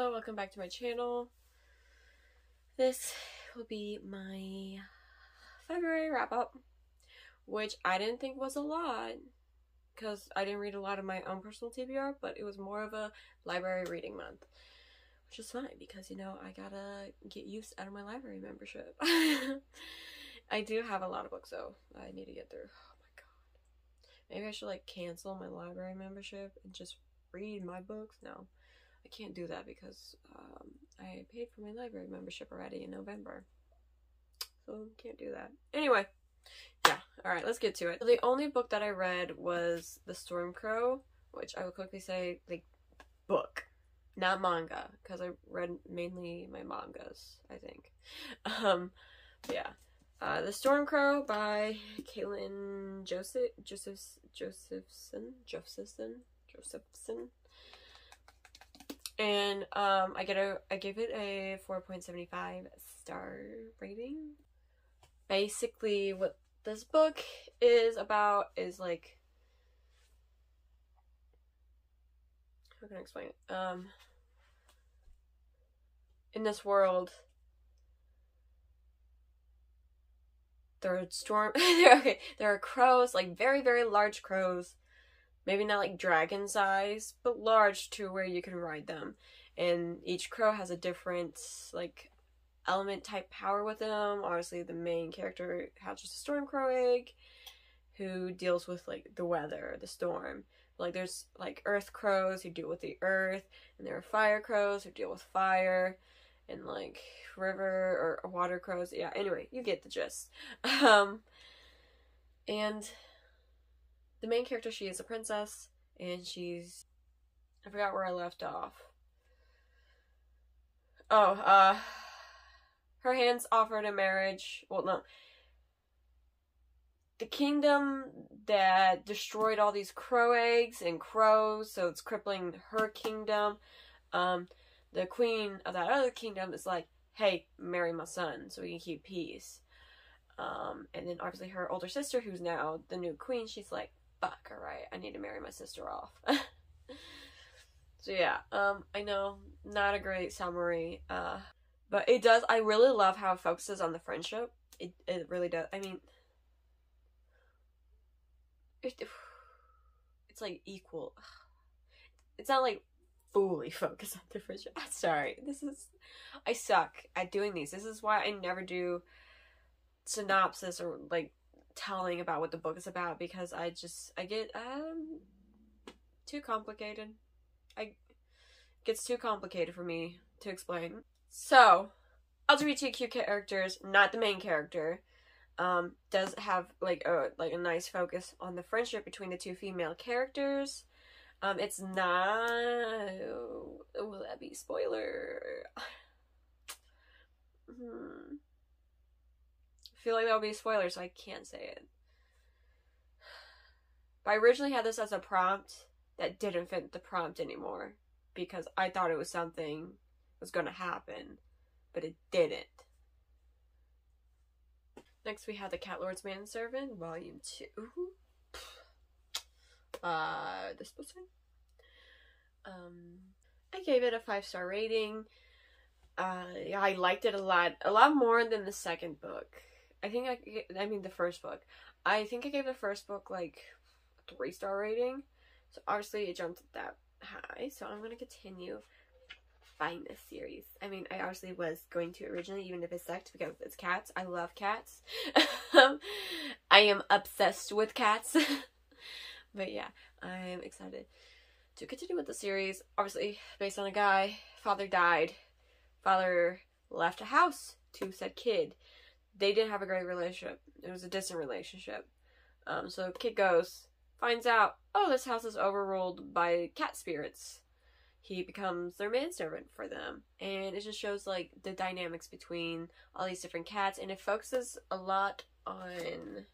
Hello, welcome back to my channel. This will be my February wrap-up, which I didn't think was a lot because I didn't read a lot of my own personal TBR, but it was more of a library reading month, which is fine because, you know, I gotta get used out of my library membership. I do have a lot of books though I need to get through. Oh my god. Maybe I should like cancel my library membership and just read my books? No. I can't do that because I paid for my library membership already in November. So can't do that. Anyway, yeah. Alright, let's get to it. The only book that I read was The Stormcrow, which I will quickly say, like, book. Not manga, because I read mainly my mangas, I think. Yeah. The Stormcrow by Caitlin Josephson. And I gave it a 4.75 star rating. Basically what this book is about is like, how can I explain it? In this world there are crows, like very, very large crows. Maybe not like dragon size, but large to where you can ride them. And each crow has a different like element type power with them. Obviously the main character hatches a Stormcrow egg who deals with like the weather, the storm. Like there's like earth crows who deal with the earth, and there are fire crows who deal with fire, and like river or water crows. Yeah, anyway, you get the gist. And the main character, she is a princess, and she's, I forgot where I left off. Oh, her hand's offered in marriage. Well, no. The kingdom that destroyed all these crow eggs and crows, so it's crippling her kingdom. The queen of that other kingdom is like, hey, marry my son so we can keep peace. And then obviously her older sister, who's now the new queen, she's like, fuck, alright, I need to marry my sister off. So yeah, I know, not a great summary, but it does, I really love how it focuses on the friendship. It really does. I mean, it's like equal. It's not like fully focused on the friendship. I'm sorry, I suck at doing these. This is why I never do synopsis or like telling about what the book is about, because I get too complicated. It gets too complicated for me to explain. So LGBTQ characters, not the main character, does have like a nice focus on the friendship between the two female characters. It's not, will that be spoiler? I feel like that would be a spoiler, so I can't say it. But I originally had this as a prompt that didn't fit the prompt anymore, because I thought it was something was going to happen, but it didn't. Next we have The Cat Lord's Manservant, Volume 2. This was it. I gave it a 5-star rating. I liked it a lot more than the second book. I mean the first book. I think I gave the first book like a 3-star rating. So obviously it jumped that high. So I'm going to continue buying this series. I mean, I obviously was going to originally, even if it sucked, because it's cats. I love cats. I am obsessed with cats. But yeah, I'm excited to continue with the series. Obviously based on a guy. Father died. Father left a house to said kid. They didn't have a great relationship. It was a distant relationship. So kid goes, finds out, oh, this house is overruled by cat spirits. He becomes their manservant for them. And it just shows like the dynamics between all these different cats. And it focuses a lot on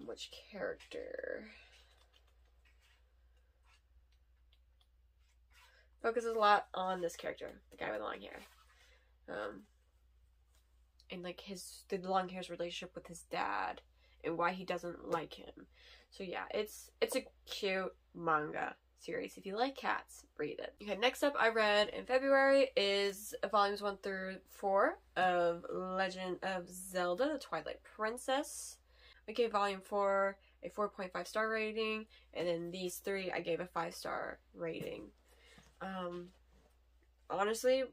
which character? Focuses a lot on this character, the guy with long hair. And like the long hair's relationship with his dad and why he doesn't like him. So yeah, it's a cute manga. series. If you like cats, read it. Okay, next up I read in February is volumes 1 through 4 of Legend of Zelda, The Twilight Princess. I gave volume 4 a 4.5 star rating, and then these 3 I gave a 5-star rating. Honestly,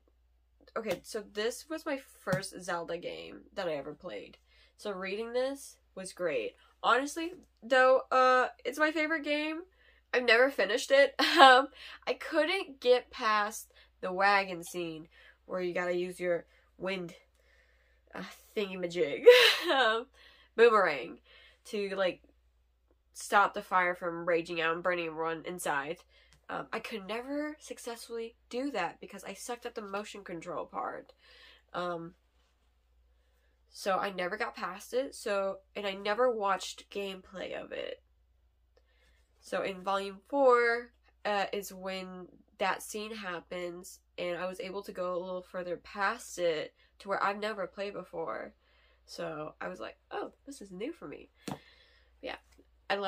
okay, so this was my first Zelda game that I ever played. So reading this was great. Honestly, though, it's my favorite game. I've never finished it. I couldn't get past the wagon scene where you gotta use your wind thingy-majig boomerang to, like, stop the fire from raging out and burning everyone inside. I could never successfully do that because I sucked at the motion control part. So I never got past it. And I never watched gameplay of it. So in volume 4 is when that scene happens, and I was able to go a little further past it to where I've never played before. So I was like, oh, this is new for me. But yeah. I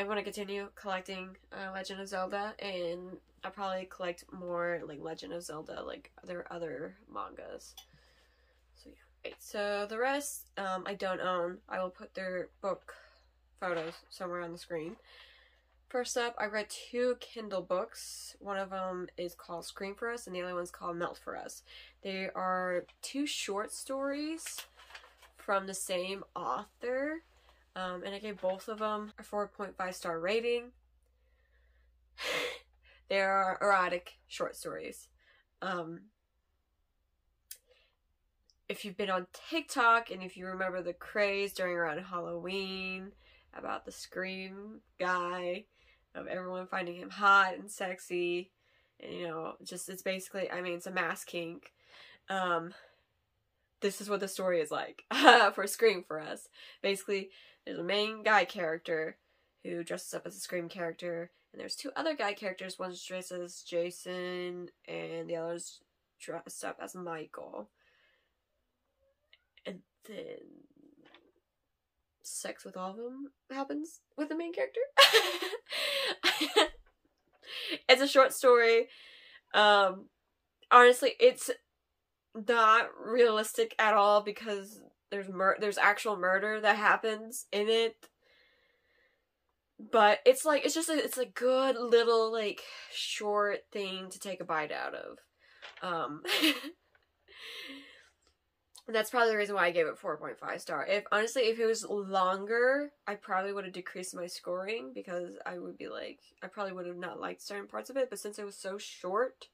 want to continue collecting Legend of Zelda, and I'll probably collect more like Legend of Zelda, like their other mangas. So yeah. Okay, so the rest I don't own. I will put their book photos somewhere on the screen. First up, I read 2 Kindle books. One of them is called Scream for Us, and the other one's called Melt for Us. They are 2 short stories from the same author. And I gave both of them a 4.5 star rating. They are erotic short stories. If you've been on TikTok and if you remember the craze during around Halloween about the Scream guy, of everyone finding him hot and sexy, and you know, just it's basically, I mean, it's a mass kink. This is what the story is like for Scream for Us. Basically, there's a main guy character who dresses up as a Scream character, and there's 2 other guy characters. One's dressed as Jason, and the other's dressed up as Michael. And then sex with all of them happens with the main character. It's a short story. Honestly, it's not realistic at all because there's actual murder that happens in it, but it's a good little like short thing to take a bite out of. That's probably the reason why I gave it 4.5 star. If it was longer, I probably would have decreased my scoring because I probably would have not liked certain parts of it, but since it was so short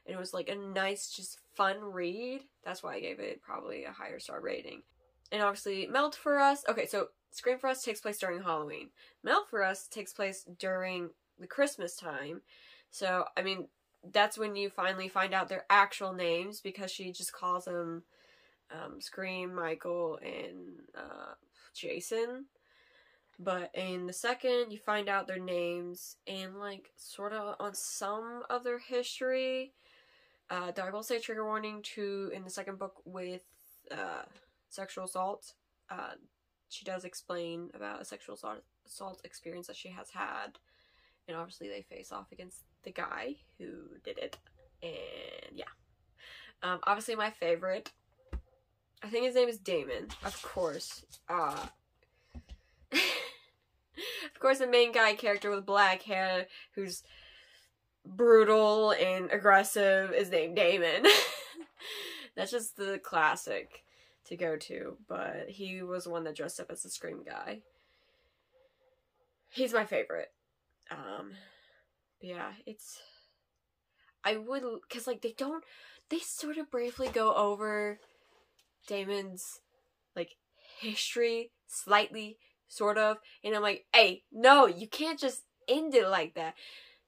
and it was like a nice, just fun read, that's why I gave it probably a higher star rating. And obviously, Melt for Us. Okay, so Scream for Us takes place during Halloween. Melt for Us takes place during the Christmas time. So, I mean, that's when you finally find out their actual names because she just calls them Scream, Michael, and Jason. But in the second, you find out their names and, like, sort of on some of their history. Though I will say trigger warning in the second book with sexual assault. She does explain about a sexual assault experience that she has had. And obviously they face off against the guy who did it. And yeah. Obviously my favorite, I think his name is Damon, of course. Of course, the main guy character with black hair who's brutal and aggressive is named Damon. That's just the classic to go to, but he was the one that dressed up as the Scream guy. He's my favorite. But yeah, because like they sort of briefly go over Damon's like history slightly, sort of, and I'm like, hey, no, you can't just end it like that.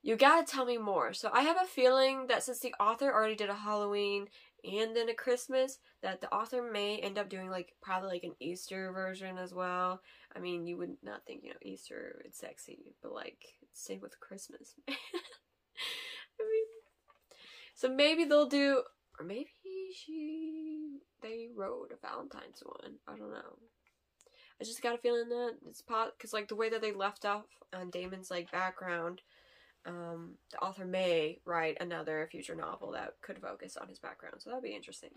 You gotta tell me more. So I have a feeling that since the author already did a Halloween and then a Christmas, that the author may end up doing like probably like an Easter version as well. I mean, you would not think, you know, Easter is sexy, but like same with Christmas. I mean, so maybe they'll do, or maybe they wrote a Valentine's one. I don't know. I just got a feeling that it's because like the way that they left off on Damon's like background, the author may write another future novel that could focus on his background, so that'd be interesting.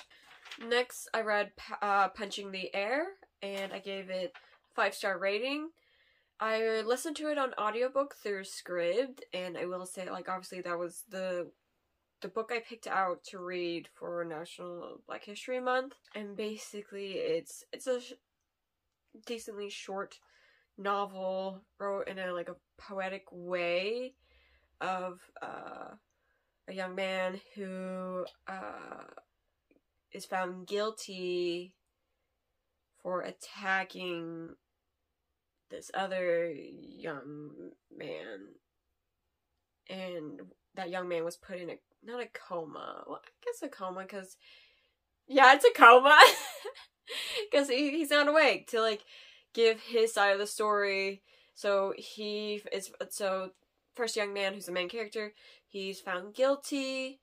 Next, I read Punching the Air, and I gave it a 5-star rating. I listened to it on audiobook through Scribd, and I will say, like, obviously that was the book I picked out to read for National Black History Month, and basically it's a decently short novel wrote in a poetic way of a young man who is found guilty for attacking this other young man, and that young man was put in not a coma, well, I guess a coma, because yeah, it's a coma, because he's not awake to give his side of the story. So first young man, who's the main character, he's found guilty.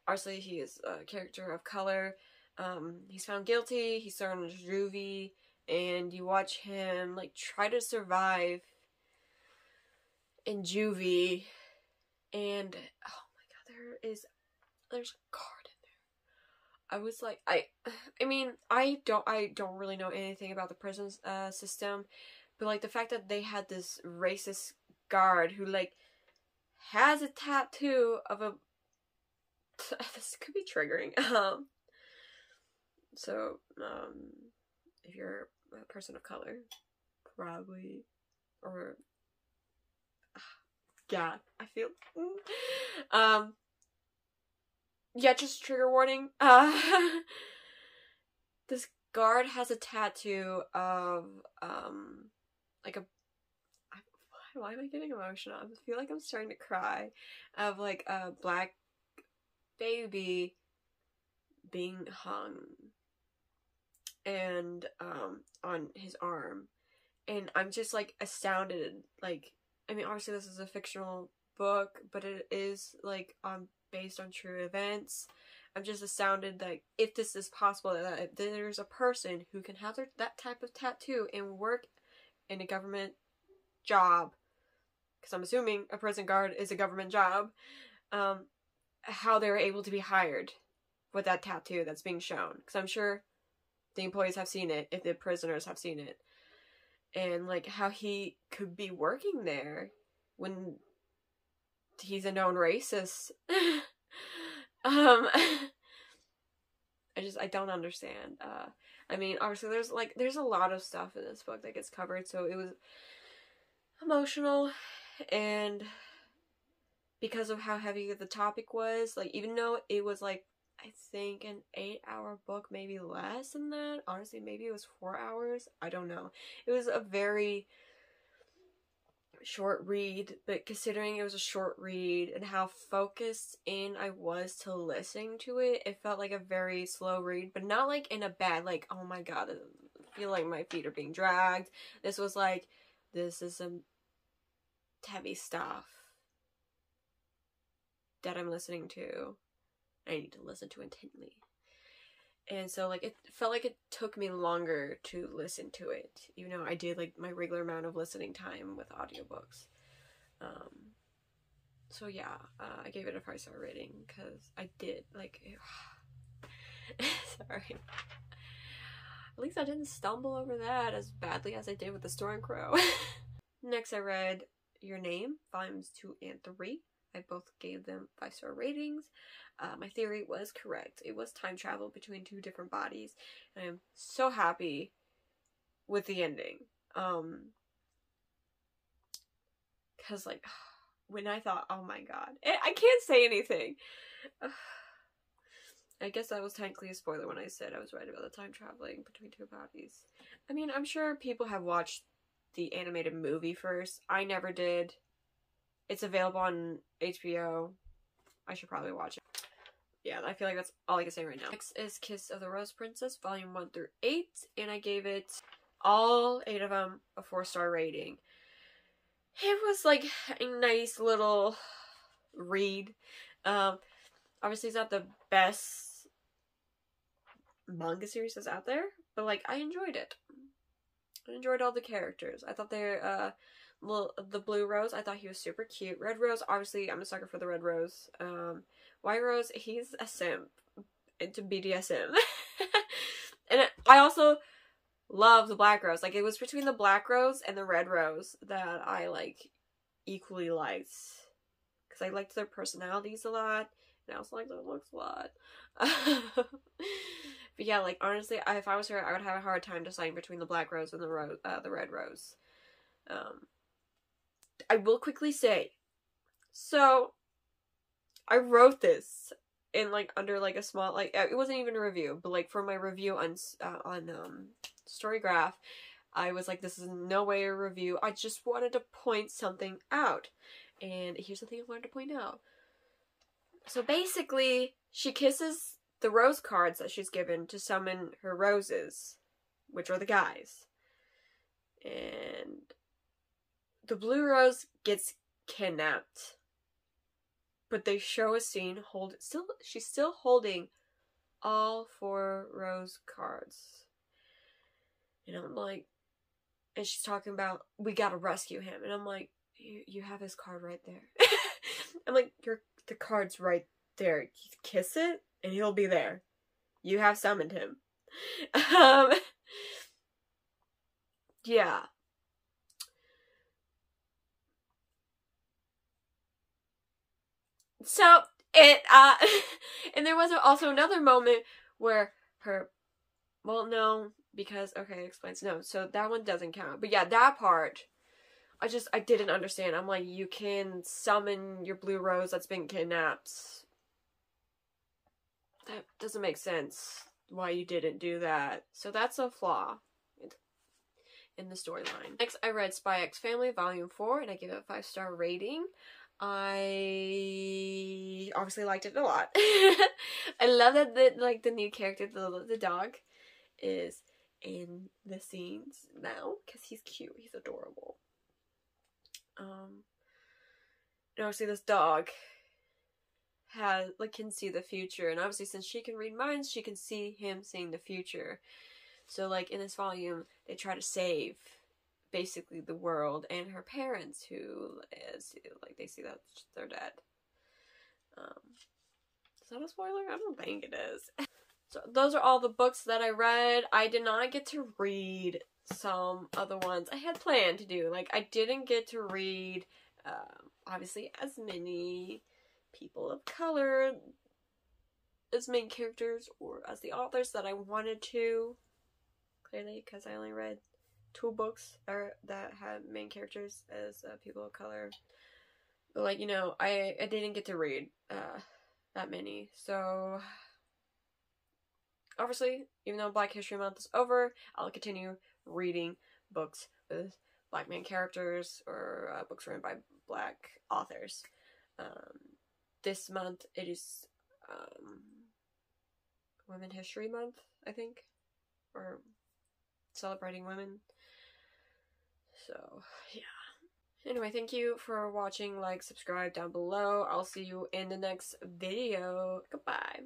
Obviously, he is a character of color. He's found guilty. He's thrown into juvie, and you watch him try to survive in juvie. And oh my god, there's a card in there. I was like, I mean, I don't really know anything about the prison system, but the fact that they had this racist guard who has a tattoo of a this could be triggering. So if you're a person of color, probably, or God, I feel yeah, just trigger warning. This guard has a tattoo of why am I getting emotional? I feel like I'm starting to cry. Of a black baby being hung and on his arm, and I'm just astounded. I mean, obviously this is a fictional book, but it is based on true events. I'm just astounded that if this is possible, that there's a person who can have that type of tattoo and work in a government job, because I'm assuming a prison guard is a government job, how they're able to be hired with that tattoo that's being shown. Because I'm sure the employees have seen it, if the prisoners have seen it. And how he could be working there when he's a known racist. I don't understand. I mean, obviously there's a lot of stuff in this book that gets covered, so it was emotional, and because of how heavy the topic was, even though it was I think an 8-hour book, maybe less than that, honestly, maybe it was 4 hours, I don't know. It was a very short read, but considering it was a short read and how focused in I was to listening to it, it felt like a very slow read, but not in a bad, oh my god, I feel like my feet are being dragged. This was this is some heavy stuff that I'm listening to. I need to listen to intently. And so it felt like it took me longer to listen to it, even though I did my regular amount of listening time with audiobooks. So yeah, I gave it a 5-star rating because I did sorry. At least I didn't stumble over that as badly as I did with the Stormcrow. Next, I read Your Name, volumes 2 and 3. I both gave them 5-star ratings. My theory was correct. It was time travel between 2 different bodies, and I'm so happy with the ending. Because when I thought, oh my god, I can't say anything. I guess that was technically a spoiler when I said I was right about the time traveling between 2 bodies. I mean, I'm sure people have watched the animated movie first. I never did. It's available on HBO. I should probably watch it. Yeah, I feel like that's all I can say right now. Next is Kiss of the Rose Princess, volume 1 through 8, and I gave it, all 8 of them, a 4-star rating. It was a nice little read. Obviously it's not the best manga series that's out there, but I enjoyed it. I enjoyed all the characters. I thought they the blue rose, I thought he was super cute. Red rose, obviously, I'm a sucker for the red rose. White rose, he's a simp into BDSM. And I also love the black rose. Like, it was between the black rose and the red rose that I, like, equally liked. Because I liked their personalities a lot. And I also liked their looks a lot. But yeah, like, honestly, if I was her, I would have a hard time deciding between the black rose and the red rose. I will quickly say, so I wrote this in, like, under, like, a small, like, it wasn't even a review, but, like, for my review on Storygraph, I was like, this is no way a review, I just wanted to point something out, and here's the thing I wanted to point out. So basically, she kisses the rose cards that she's given to summon her roses, which are the guys, and the blue rose gets kidnapped. But they show a scene she's still holding all 4 rose cards. And I'm like, and she's talking about, we gotta rescue him. And I'm like, you have his card right there. I'm like, the card's right there. You kiss it, and he'll be there. You have summoned him. Yeah. So, and there was also another moment where well, no, because, okay, it explains, no, so that one doesn't count. But yeah, that part, I didn't understand. I'm like, you can summon your blue rose that's been kidnapped. That doesn't make sense why you didn't do that. So that's a flaw in the storyline. Next, I read Spy X Family Volume 4, and I gave it a 5-star rating. I obviously liked it a lot. I love that the new character, the dog, is in the scenes now because he's cute. He's adorable. And obviously this dog can see the future, and obviously since she can read minds, she can see him seeing the future. So, like, in this volume, they try to save basically the world and her parents, who is, like, they see that they're dead. Is that a spoiler? I don't think it is. So those are all the books that I read. I did not get to read some other ones I had planned to do. Like, I didn't get to read, obviously, as many people of color as main characters or as the authors that I wanted to. Clearly, because I only read 2 books that had main characters as people of color. But, like, you know, I didn't get to read that many. So, obviously, even though Black History Month is over, I'll continue reading books with Black main characters or books written by Black authors. This month, it is Women History Month, I think. Or celebrating women. So, yeah. Anyway, thank you for watching. Like, subscribe down below. I'll see you in the next video. Goodbye.